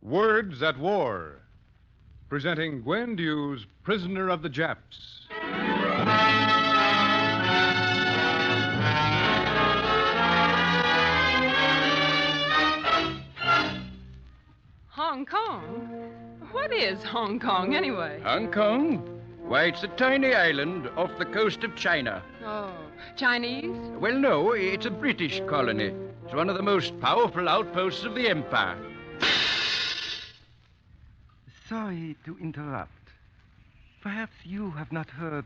Words at War, presenting Gwen Dew's Prisoner of the Japs. Hong Kong? What is Hong Kong, anyway? Hong Kong? Why, it's a tiny island off the coast of China. Oh, Chinese? Well, no, it's a British colony. It's one of the most powerful outposts of the empire. Sorry to interrupt. Perhaps you have not heard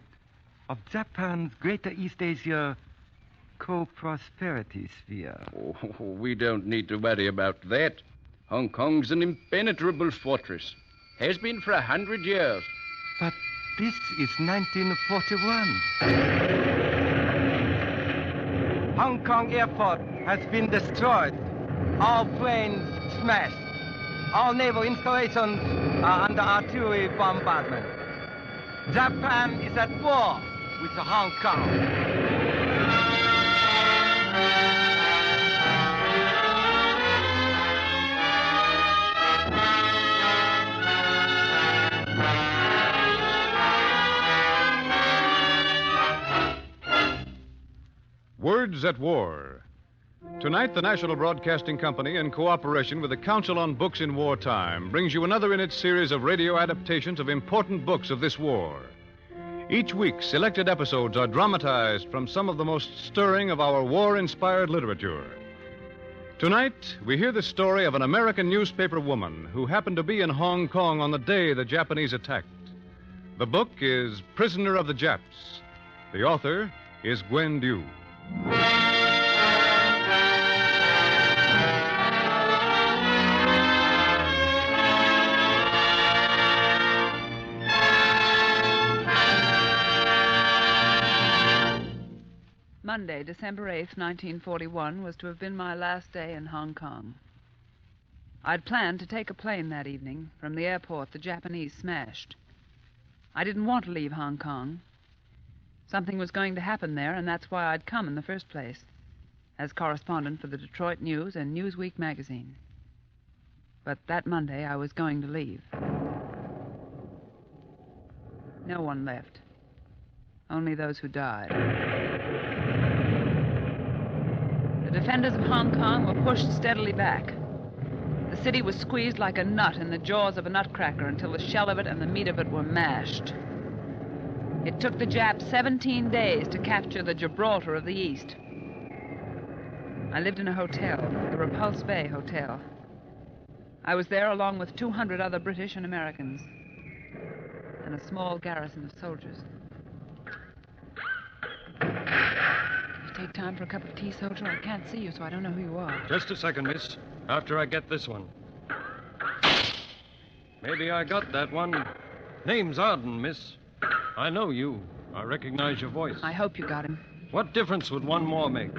of Japan's Greater East Asia co-prosperity sphere. Oh, we don't need to worry about that. Hong Kong's an impenetrable fortress. Has been for 100 years. But this is 1941. Hong Kong airport has been destroyed. All planes smashed. All naval installations are under artillery bombardment. Japan is at war with Hong Kong. Words at War. Tonight, the National Broadcasting Company, in cooperation with the Council on Books in Wartime, brings you another in its series of radio adaptations of important books of this war. Each week, selected episodes are dramatized from some of the most stirring of our war-inspired literature. Tonight, we hear the story of an American newspaper woman who happened to be in Hong Kong on the day the Japanese attacked. The book is Prisoner of the Japs. The author is Gwen Dew. Monday, December 8th, 1941, was to have been my last day in Hong Kong. I'd planned to take a plane that evening from the airport the Japanese smashed. I didn't want to leave Hong Kong. Something was going to happen there, and that's why I'd come in the first place, as correspondent for the Detroit News and Newsweek magazine. But that Monday, I was going to leave. No one left. Only those who died. The defenders of Hong Kong were pushed steadily back. The city was squeezed like a nut in the jaws of a nutcracker until the shell of it and the meat of it were mashed. It took the Japs 17 days to capture the Gibraltar of the East. I lived in a hotel, the Repulse Bay Hotel. I was there along with 200 other British and Americans, and a small garrison of soldiers. You take time for a cup of tea, soldier? I can't see you, so I don't know who you are. Just a second, miss. After I get this one. Maybe I got that one. Name's Arden, miss. I know you. I recognize your voice. I hope you got him. What difference would one more make?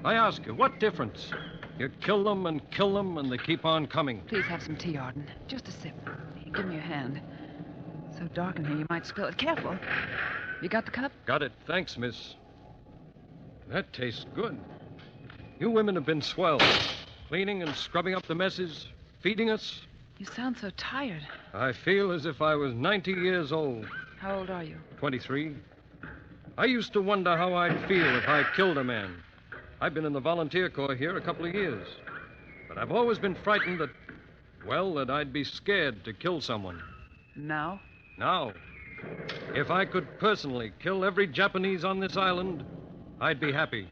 I ask you, what difference? You kill them, and they keep on coming. Please have some tea, Arden. Just a sip. Here, give me your hand. It's so dark in here, you might spill it. Careful. You got the cup? Got it. Thanks, miss. That tastes good. You women have been swell. Cleaning and scrubbing up the messes, feeding us. You sound so tired. I feel as if I was 90 years old. How old are you? 23. I used to wonder how I'd feel if I killed a man. I've been in the volunteer corps here a couple of years. But I've always been frightened that I'd be scared to kill someone. Now? Now, if I could personally kill every Japanese on this island, I'd be happy.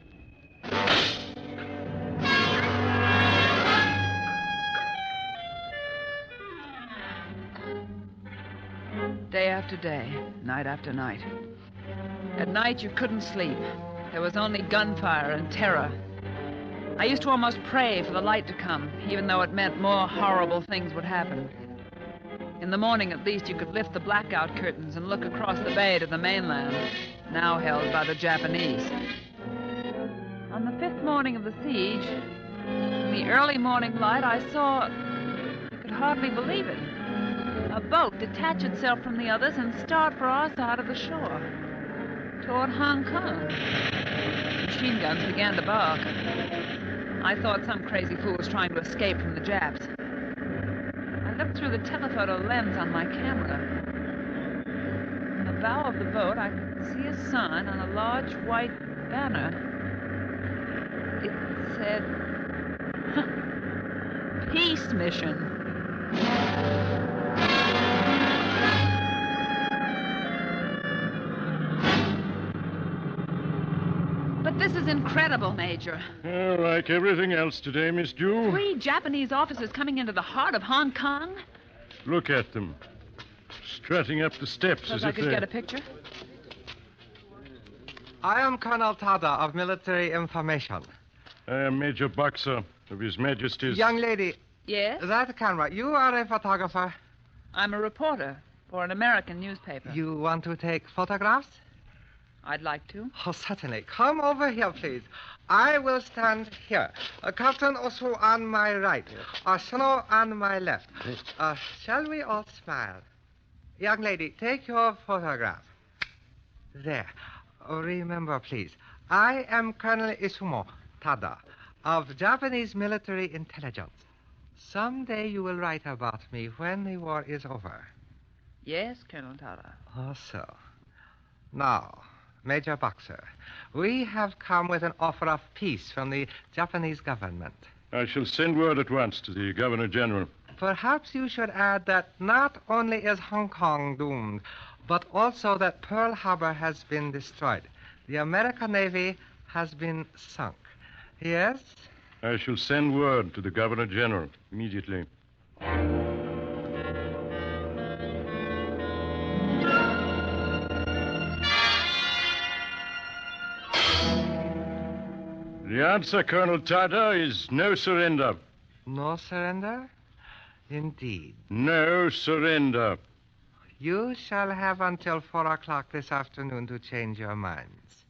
Day after day, night after night. At night, you couldn't sleep. There was only gunfire and terror. I used to almost pray for the light to come, even though it meant more horrible things would happen. In the morning, at least, you could lift the blackout curtains and look across the bay to the mainland, now held by the Japanese. On the 5th morning of the siege, in the early morning light, I saw... I could hardly believe it. A boat detach itself from the others and start for our side of the shore, toward Hong Kong. Machine guns began to bark. I thought some crazy fool was trying to escape from the Japs. I looked through the telephoto lens on my camera. In the bow of the boat, I could see a sign on a large white banner. It said, Peace Mission. But this is incredible, Major. Like everything else today, Miss Dew. 3 Japanese officers coming into the heart of Hong Kong? Look at them. Strutting up the steps Suppose as I if could they're... get a picture? I am Colonel Tada of Military Information. I am Major Boxer of His Majesty's... Young lady, Yes? that camera, you are a photographer. I'm a reporter for an American newspaper. You want to take photographs? I'd like to. Oh, certainly. Come over here, please. I will stand here. Captain Osu on my right. Sano on my left. Shall we all smile? Young lady, take your photograph. There. Remember, please, I am Colonel Isumo Tada of Japanese military intelligence. Someday you will write about me when the war is over. Yes, Colonel Tada. Oh, so. Now, Major Boxer, we have come with an offer of peace from the Japanese government. I shall send word at once to the Governor General. Perhaps you should add that not only is Hong Kong doomed, but also that Pearl Harbor has been destroyed. The American Navy has been sunk. Yes? I shall send word to the Governor General immediately. The answer, Colonel Tada, is no surrender. No surrender? Indeed. No surrender. You shall have until 4 o'clock this afternoon to change your minds.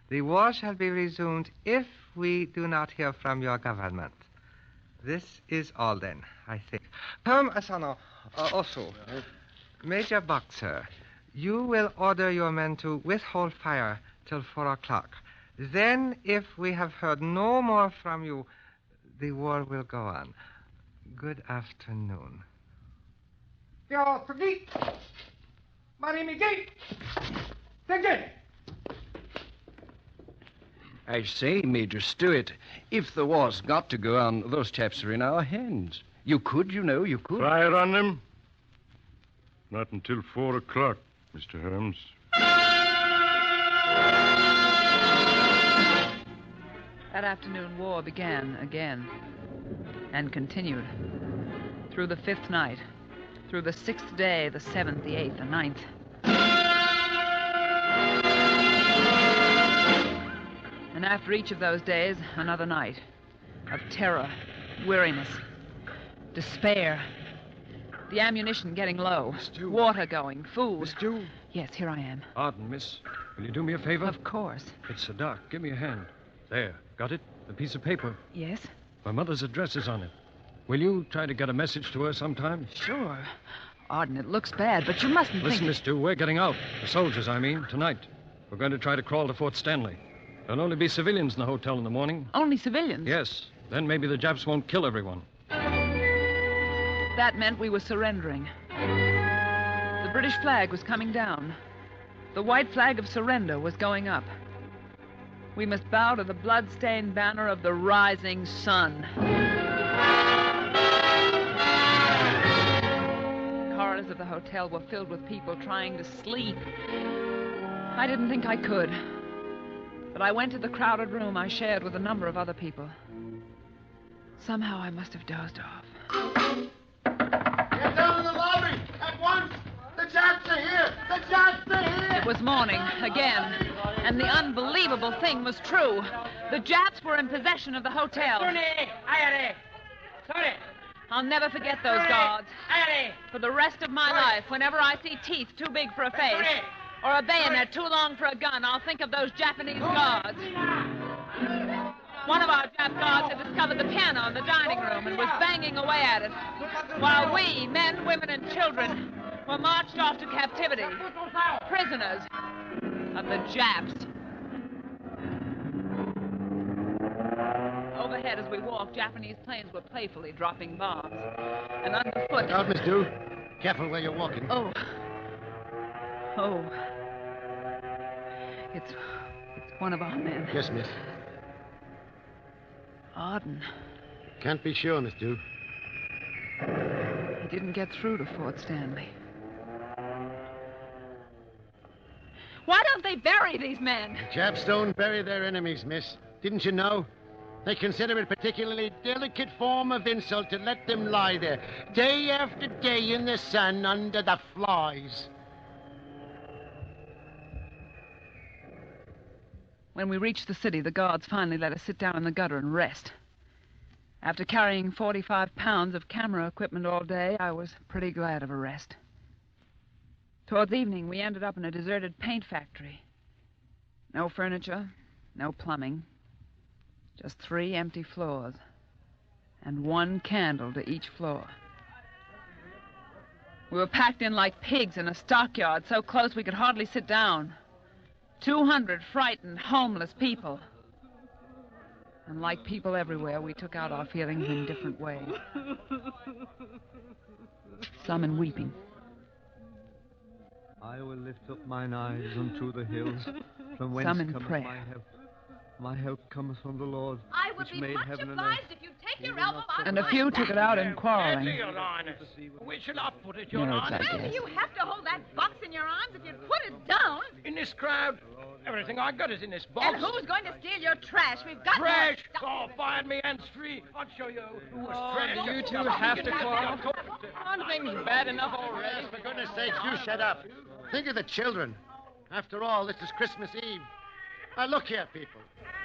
The war shall be resumed if we do not hear from your government. This is all, then, I think. Come, Asano. Also, Major Boxer, you will order your men to withhold fire till 4 o'clock. Then, if we have heard no more from you, the war will go on. Good afternoon. Yo, pergi. Mari pergi. Pergi. I say, Major Stewart, if the war's got to go on, those chaps are in our hands. You could, you could. Fire on them? Not until 4 o'clock, Mr. Holmes. That afternoon, war began again and continued through the 5th night, through the 6th day, the 7th, the 8th, the 9th. And after each of those days, another night of terror, weariness, despair. The ammunition getting low, water going, food. Miss Dew? Yes, here I am. Pardon, miss. Will you do me a favor? Of course. It's so dark. Give me a hand. There. Got it? The piece of paper. Yes? My mother's address is on it. Will you try to get a message to her sometime? Sure. Arden, it looks bad, but you mustn't Listen, think... Miss Dew, we're getting out. The soldiers, I mean, tonight. We're going to try to crawl to Fort Stanley. There'll only be civilians in the hotel in the morning. Only civilians? Yes. Then maybe the Japs won't kill everyone. That meant we were surrendering. The British flag was coming down. The white flag of surrender was going up. We must bow to the blood-stained banner of the rising sun. The corridors of the hotel were filled with people trying to sleep. I didn't think I could. But I went to the crowded room I shared with a number of other people. Somehow I must have dozed off. Get down in the lobby at once. The Japs are here. The Japs are here. It was morning, again. And the unbelievable thing was true. The Japs were in possession of the hotel. I'll never forget those guards. For the rest of my life, whenever I see teeth too big for a face, or a bayonet too long for a gun, I'll think of those Japanese guards. One of our Jap guards had discovered the piano in the dining room and was banging away at it, while we, men, women, and children, were marched off to captivity, prisoners of the Japs. Overhead as we walked, Japanese planes were playfully dropping bombs. And underfoot... Out, Miss Dew. Careful where you're walking. Oh. It's one of our men. Yes, miss. Arden. Can't be sure, Miss Dew. He didn't get through to Fort Stanley. Why don't they bury these men? Japs don't bury their enemies, miss. Didn't you know? They consider it a particularly delicate form of insult to let them lie there, day after day in the sun under the flies. When we reached the city, the guards finally let us sit down in the gutter and rest. After carrying 45 pounds of camera equipment all day, I was pretty glad of a rest. Towards evening, we ended up in a deserted paint factory. No furniture, no plumbing. Just 3 empty floors. And 1 candle to each floor. We were packed in like pigs in a stockyard, so close we could hardly sit down. 200 frightened, homeless people. And like people everywhere, we took out our feelings in different ways. Some in weeping. I will lift up mine eyes unto the hills, from whence Some in cometh prayer. my help. My help cometh from the Lord, I would which be made much heaven and obliged earth. if you'd take your elbow out And of a my few back. took it out in quarreling. Your Highness. Where shall I put it, Your Nerds, Highness? I Well, guess. you have to hold that box in your arms. If you'd put it down. In this crowd? Everything I got is in this box. And who's going to steal your trash? We've got Trash! more. Oh, find me hands free. I'll show you who was Oh, trash. do you two have to quarrel? Aren't things bad enough already? Yes, for goodness sake, you shut up. Think of the children. After all, this is Christmas Eve. Now, look here, people.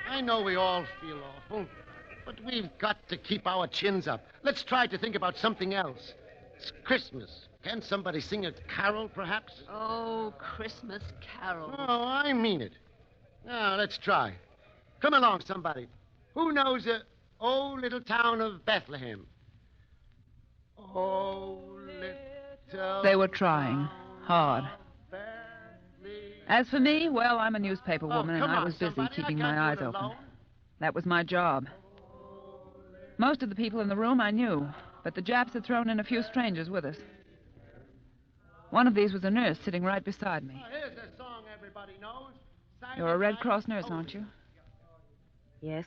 I know we all feel awful, but we've got to keep our chins up. Let's try to think about something else. It's Christmas. Can't somebody sing a carol, perhaps? Oh, Christmas carols. Oh, I mean it. Now, let's try. Come along, somebody. Who knows the old little town of Bethlehem? Oh, little... They were trying. Hard. As for me, well, I'm a newspaper woman, and come I on, was busy somebody. keeping I can't my eyes do it open. alone. That was my job. Most of the people in the room I knew, but the Japs had thrown in a few strangers with us. One of these was a nurse sitting right beside me. Here's a song everybody knows. You're a Red Cross nurse, aren't you? Yes,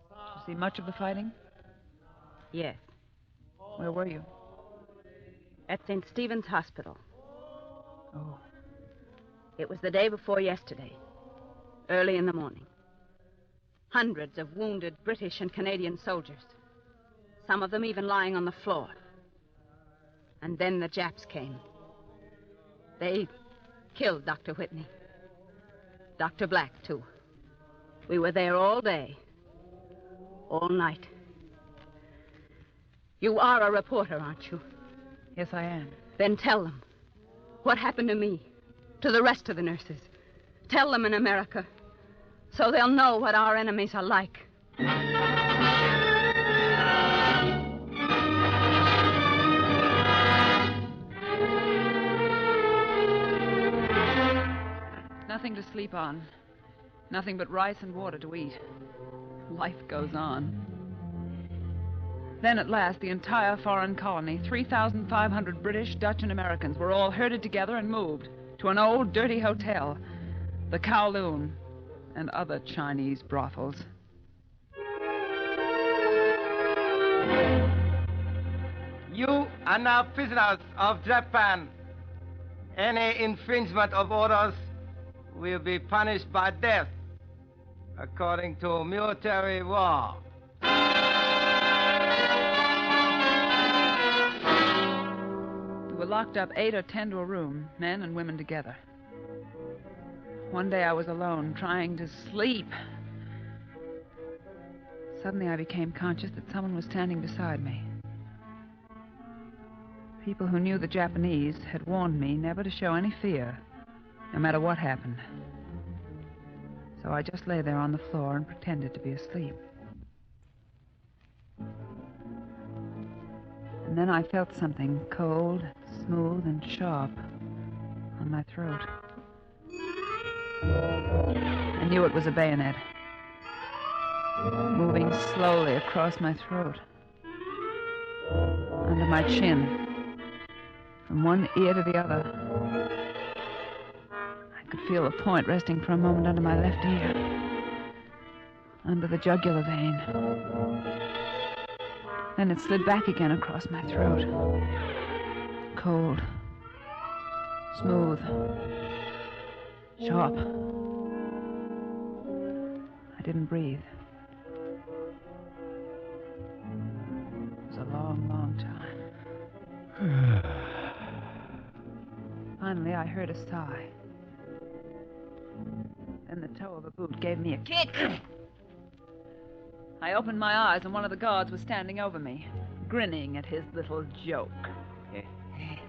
Did you see much of the fighting? yes. Where were you? At St. Stephen's Hospital. Oh. It was the day before yesterday, early in the morning. Hundreds of wounded British and Canadian soldiers, some of them even lying on the floor. And then the Japs came. They killed Dr. Whitney. Dr. Black, too. We were there all day, all night. You are a reporter, aren't you? Yes, I am. Then tell them what happened to me, to the rest of the nurses. Tell them in America, so they'll know what our enemies are like. Nothing to sleep on. Nothing but rice and water to eat. Life goes on. Then at last, the entire foreign colony, 3,500 British, Dutch, and Americans, were all herded together and moved to an old, dirty hotel, the Kowloon, and other Chinese brothels. You are now prisoners of Japan. Any infringement of orders will be punished by death according to military law. We were locked up 8 or 10 to a room, men and women together. One day I was alone, trying to sleep. Suddenly I became conscious that someone was standing beside me. People who knew the Japanese had warned me never to show any fear, no matter what happened. So I just lay there on the floor and pretended to be asleep. And then I felt something cold, smooth, and sharp on my throat. I knew it was a bayonet. moving slowly across my throat, under my chin, from one ear to the other. I could feel a point resting for a moment under my left ear, under the jugular vein. Then it slid back again across my throat. Cold, smooth, sharp. I didn't breathe. It was a long, long time. Finally, I heard a sigh. Then the toe of a boot gave me a kick. I opened my eyes, and one of the guards was standing over me, grinning at his little joke.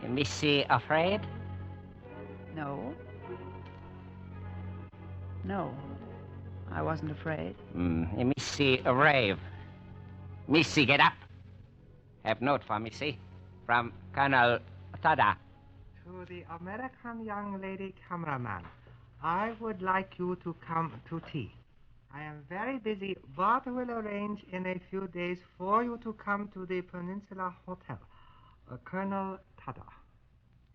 Missy afraid? No. No. I wasn't afraid. Missy rave. Missy, get up. Have note for Missy. From Colonel Tada. To the American young lady cameraman, I would like you to come to tea. I am very busy, but will arrange in a few days for you to come to the Peninsula Hotel. Colonel Tada.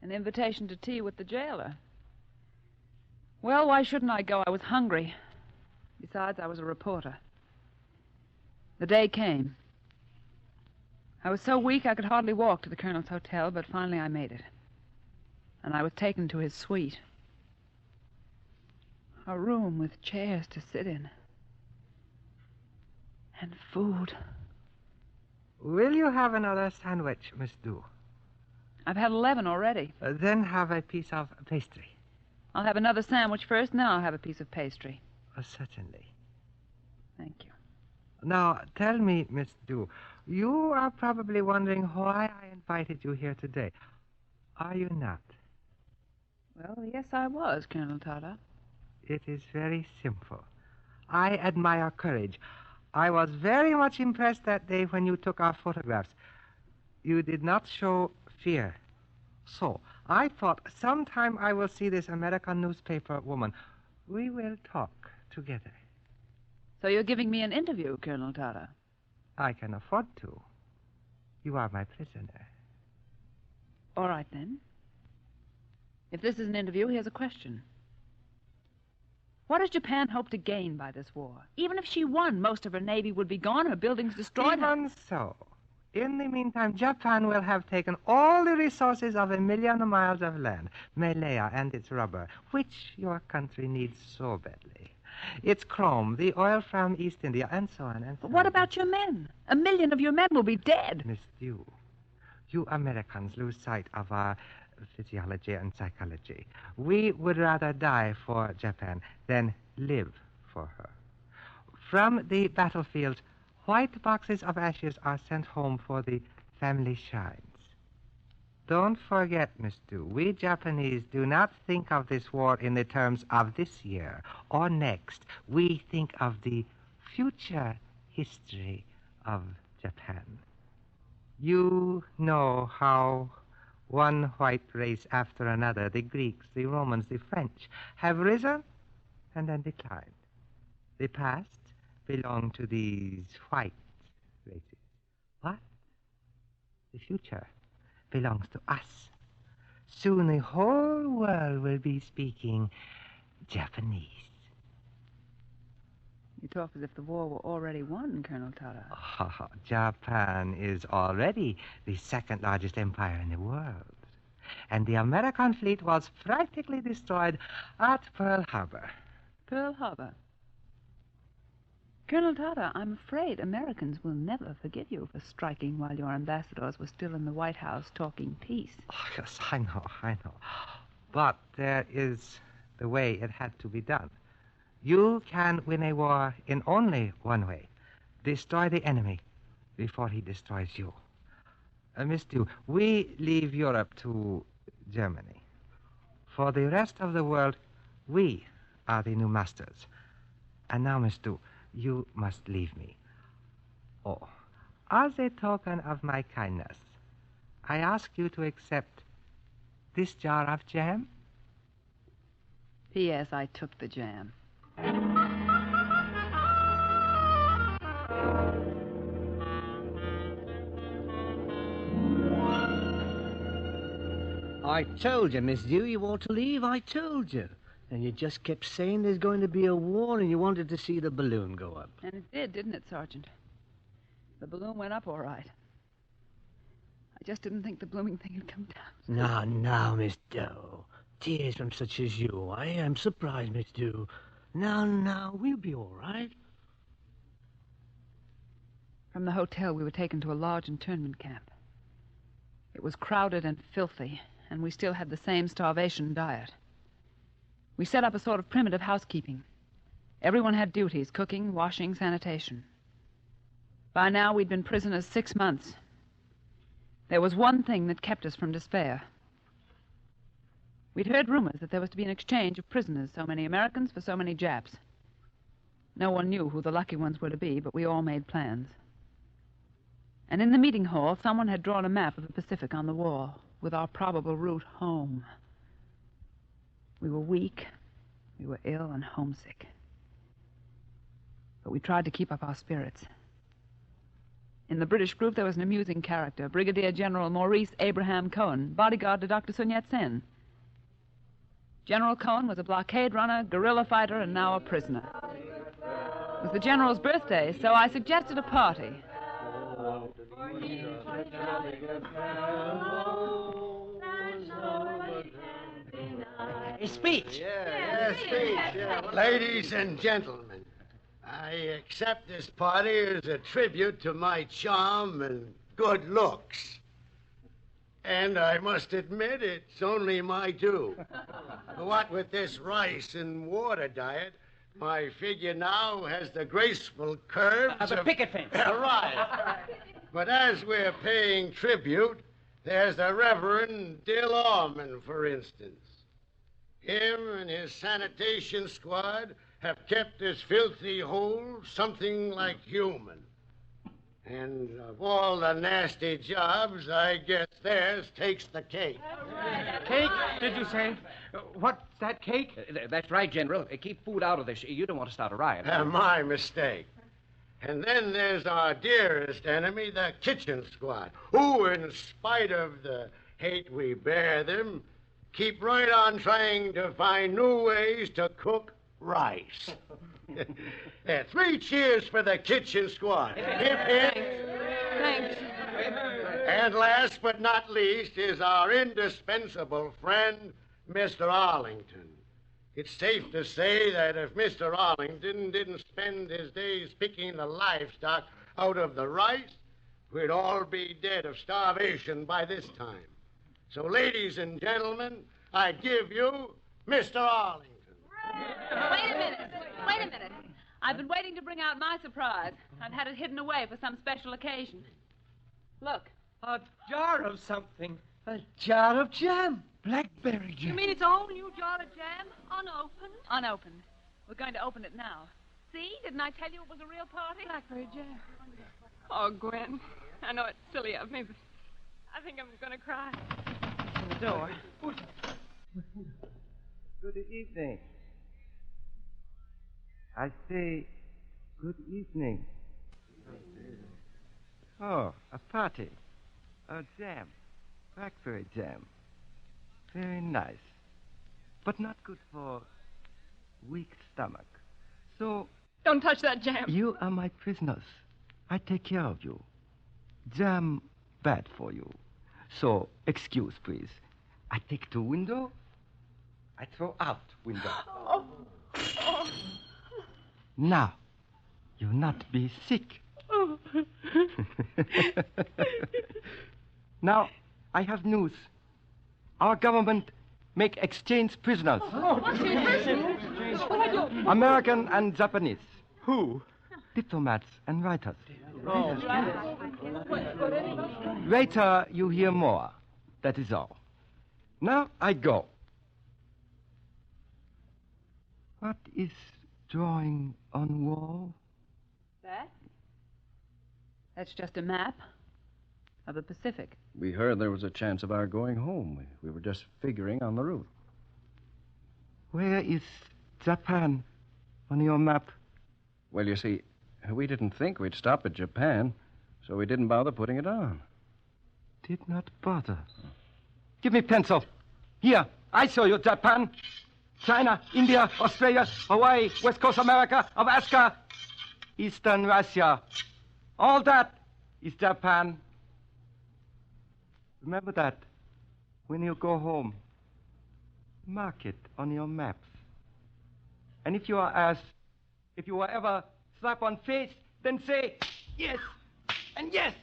An invitation to tea with the jailer. Well, why shouldn't I go? I was hungry. Besides, I was a reporter. The day came. I was so weak I could hardly walk to the colonel's hotel, but finally I made it. And I was taken to his suite. A room with chairs to sit in. And food. Will you have another sandwich, Miss Du? I've had 11 already. Then have a piece of pastry. I'll have another sandwich first, and then I'll have a piece of pastry. Certainly. Thank you. Now, tell me, Miss Du, you are probably wondering why I invited you here today. Are you not? Well, yes, I was, Colonel Tada. It is very simple. I admire courage. I was very much impressed that day when you took our photographs. You did not show fear. So, I thought sometime I will see this American newspaper woman. We will talk together. So you're giving me an interview, Colonel Tada? I can afford to. You are my prisoner. All right, then. If this is an interview, here's a question. What does Japan hope to gain by this war? Even if she won, most of her navy would be gone, her buildings destroyed. Even so. In the meantime, Japan will have taken all the resources of 1,000,000 miles of land, Malaya and its rubber, which your country needs so badly. Its chrome, the oil from East India, and so on and so on. But what about your men? 1,000,000 of your men will be dead. Miss Dew, you Americans lose sight of our physiology and psychology. We would rather die for Japan than live for her. From the battlefield, white boxes of ashes are sent home for the family shrines. Don't forget, Miss Du, we Japanese do not think of this war in the terms of this year or next. We think of the future history of Japan. You know how one white race after another, the Greeks, the Romans, the French, have risen and then declined. The past belonged to these white races. What? The future belongs to us. Soon the whole world will be speaking Japanese. You talk as if the war were already won, Colonel Tada. Oh, Japan is already the second largest empire in the world. And the American fleet was practically destroyed at Pearl Harbor. Pearl Harbor? Colonel Tada, I'm afraid Americans will never forgive you for striking while your ambassadors were still in the White House talking peace. Oh, yes, I know. But there is the way it had to be done. You can win a war in only one way. Destroy the enemy before he destroys you. Miss Dew, we leave Europe to Germany. For the rest of the world, we are the new masters. And now, Miss Dew, you must leave me. Oh, as a token of my kindness, I ask you to accept this jar of jam. P.S. I took the jam. I told you, Miss Dew, you ought to leave. I told you. And you just kept saying there's going to be a war and you wanted to see the balloon go up. And it did, didn't it, Sergeant? The balloon went up all right. I just didn't think the blooming thing had come down. Now, Miss Dew. Tears from such as you. I am surprised, Miss Dew. Now, we'll be all right. From the hotel, we were taken to a large internment camp. It was crowded and filthy, and we still had the same starvation diet. We set up a sort of primitive housekeeping. Everyone had duties: cooking, washing, sanitation. By now, we'd been prisoners 6 months. There was one thing that kept us from despair. We'd heard rumors that there was to be an exchange of prisoners, so many Americans for so many Japs. No one knew who the lucky ones were to be, but we all made plans. And in the meeting hall, someone had drawn a map of the Pacific on the wall, with our probable route home. We were weak, we were ill and homesick. But we tried to keep up our spirits. In the British group, there was an amusing character, Brigadier General Maurice Abraham Cohen, bodyguard to Dr. Sun Yat-sen. General Cohen was a blockade runner, guerrilla fighter, and now a prisoner. It was the general's birthday, so I suggested a party. A speech. Speech. Ladies and gentlemen, I accept this party as a tribute to my charm and good looks. And I must admit, it's only my due. What with this rice and water diet, my figure now has the graceful curves of a picket fence. Right. But as we're paying tribute, there's the Reverend Dill Orman, for instance. Him and his sanitation squad have kept this filthy hole something like human. And of all the nasty jobs, I guess theirs takes the cake. Cake, did you say? What's that, cake? That's right, General. Keep food out of this. You don't want to start a riot. My mistake. And then there's our dearest enemy, the kitchen squad, who, in spite of the hate we bear them, keep right on trying to find new ways to cook rice. 3 cheers for the kitchen squad. Hip, hip. Thanks. And last but not least is our indispensable friend, Mr. Arlington. It's safe to say that if Mr. Arlington didn't spend his days picking the livestock out of the rice, we'd all be dead of starvation by this time. So, ladies and gentlemen, I give you Mr. Arlington. Wait a minute. I've been waiting to bring out my surprise. I've had it hidden away for some special occasion. Look. A jar of something. A jar of jam. Blackberry jam. You mean it's a whole new jar of jam? Unopened? Unopened. We're going to open it now. See? Didn't I tell you it was a real party? Blackberry jam. Oh, Gwen. I know it's silly of me, but I think I'm going to cry. In the door. Good evening. I say good evening. Oh, a party. A jam. Blackberry jam. Very nice. But not good for weak stomach. So... Don't touch that jam. You are my prisoners. I take care of you. Jam bad for you. So, excuse, please. I take to window. I throw out window. Oh. Now, you not be sick. Oh. Now, I have news. Our government make exchange prisoners. What's the prison? American and Japanese. Who? Diplomats and writers. Oh. Later, you hear more. That is all. Now, I go. What is drawing on wall? That? That's just a map of the Pacific. We heard there was a chance of our going home. We were just figuring on the route. Where is Japan on your map? Well, you see, we didn't think we'd stop at Japan, so we didn't bother putting it on. Did not bother. Give me pencil. Here, I show you Japan, China, India, Australia, Hawaii, West Coast America, Alaska, Eastern Russia. All that is Japan. Remember that when you go home. Mark it on your maps. And if you are asked, if you were ever slapped on face, then say yes, and yes,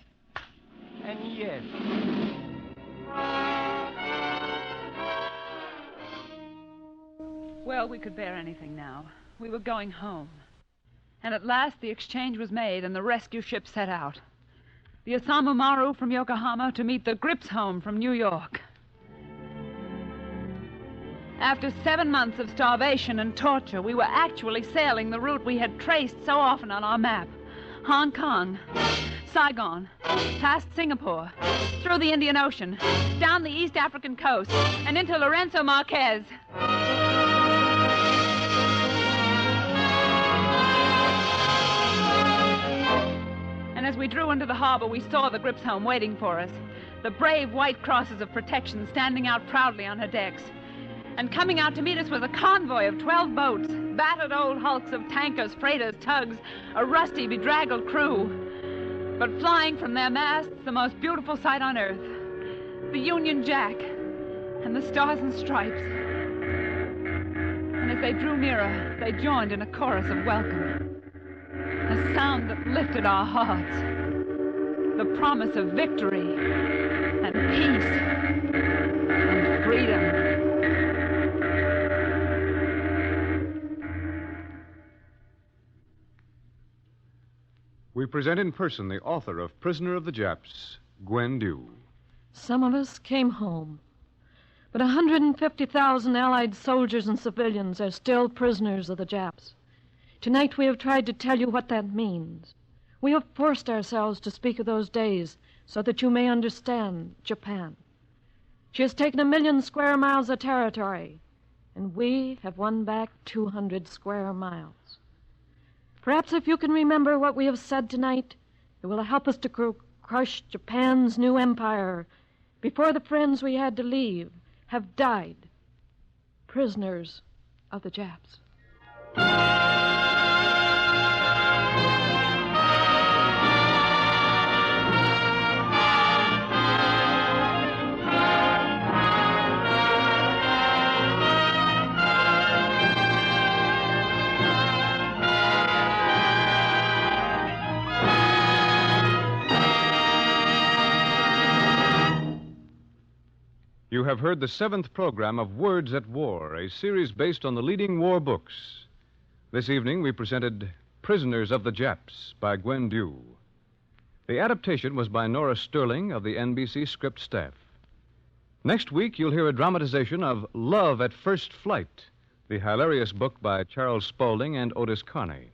and yes. Well, we could bear anything now. We were going home. And at last the exchange was made and the rescue ship set out. The Osamu Maru from Yokohama to meet the Grips home from New York. After 7 months of starvation and torture, we were actually sailing the route we had traced so often on our map. Hong Kong, Saigon, past Singapore, through the Indian Ocean, down the East African coast, and into Lorenzo Marquez. And as we drew into the harbor, we saw the Grips home waiting for us. The brave white crosses of protection standing out proudly on her decks. And coming out to meet us was a convoy of 12 boats, battered old hulks of tankers, freighters, tugs, a rusty, bedraggled crew. But flying from their masts, the most beautiful sight on earth, the Union Jack and the Stars and Stripes. And as they drew nearer, they joined in a chorus of welcome, a sound that lifted our hearts, the promise of victory and peace and freedom. We present in person the author of Prisoner of the Japs, Gwen Dew. Some of us came home, but 150,000 Allied soldiers and civilians are still prisoners of the Japs. Tonight we have tried to tell you what that means. We have forced ourselves to speak of those days so that you may understand Japan. She has taken 1 million square miles of territory, and we have won back 200 square miles. Perhaps if you can remember what we have said tonight, it will help us to crush Japan's new empire before the friends we had to leave have died, prisoners of the Japs. You have heard the 7th program of Words at War, a series based on the leading war books. This evening we presented Prisoners of the Japs by Gwen Dew. The adaptation was by Nora Sterling of the NBC script staff. Next week you'll hear a dramatization of Love at First Flight, the hilarious book by Charles Spaulding and Otis Carney.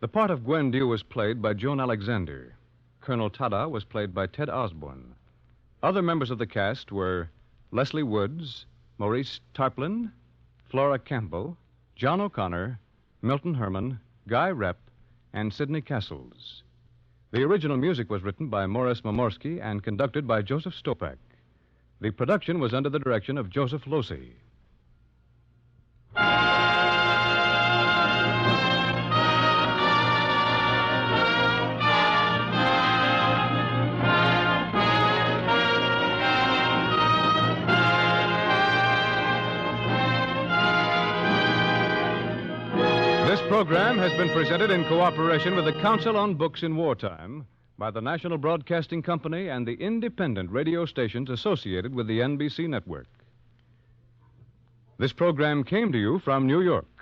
The part of Gwen Dew was played by Joan Alexander. Colonel Tada was played by Ted Osborne. Other members of the cast were Leslie Woods, Maurice Tarplin, Flora Campbell, John O'Connor, Milton Herman, Guy Rep, and Sidney Castles. The original music was written by Morris Momorsky and conducted by Joseph Stopak. The production was under the direction of Joseph Losey. This program has been presented in cooperation with the Council on Books in Wartime by the National Broadcasting Company and the independent radio stations associated with the NBC network. This program came to you from New York.